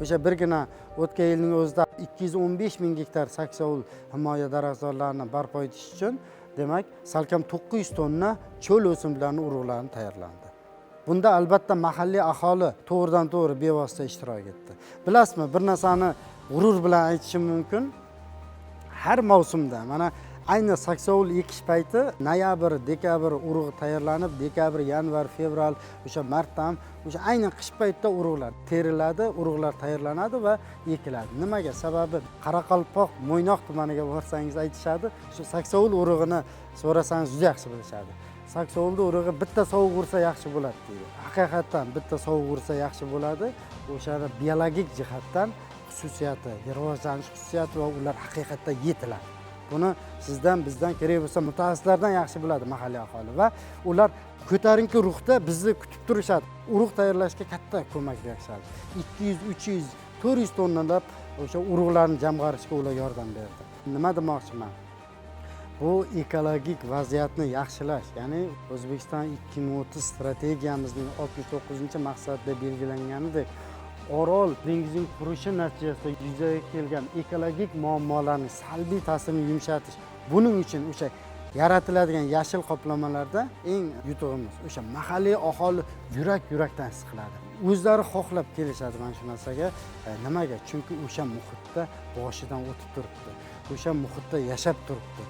O'sha birgina o'tgan yilning o'zida 215 ming gektar saksovul himoya daraxtzorlarini barpo etish uchun demak salkam 900 tonna cho'l o'simliklarini urug'larini tayyorlandi. Bunda albatta mahalliy aholi to'g'ridan to'g'ri bevosita ishtirok etdi. Bilasizmi, bir narsani g'urur bilan aytishim mumkin. Har mavsumda mana ayni saksovul ekish payti noyabr, dekabr urug'i tayyorlanib, dekabr, yanvar, fevral, o'sha martda ham o'sha ayni qish paytida urug'lar teriladi, urug'lar tayyorlanadi va ekiladi. Nimaga? Sababi Qoraqalpoq, Mo'ynoq tumaniga borsangiz aytishadi, shu saksovul urug'ini so'rasangiz juda yaxshi bilishadi. Saksovulda urug'i bitta sovuq ursa yaxshi bo'ladi deydi. Haqiqatan bitta sovuq ursa yaxshi bo'ladi. O'shani biologik jihatdan xususiyati, rivojlanish xususiyati va ular haqiqatdan yetiladi. Buni sizdan, bizdan, kerak bo'lsa mutaxassislardan yaxshi biladi mahalliy aholi va ular ko'tarinki ruhda bizni kutib turishadi. Urug' tayyorlashga katta ko'mak berishadi. 200, 300, 400 tonnalab o'sha urug'larni jamg'arishga ular yordam berdi. Nima demoqchiman? Bu ekologik vaziyatni yaxshilash, ya'ni O'zbekiston 2030 strategiyamizning 69-maqsadida belgilanganidek Orol dengizining qurishi natijasida yuzaga kelgan ekologik muammolarning salbiy ta'sirini yumshatish. Buning uchun o'sha yaratiladigan yashil qoplamalarda eng yutug'imiz o'sha mahalliy aholi yurak-yurakdan his qiladi. O'zlari xohlab kelishadi mana shu narsaga. Nimaga? Chunki o'sha muhitda boshidan o'tib turibdi. O'sha muhitda yashab turibdi.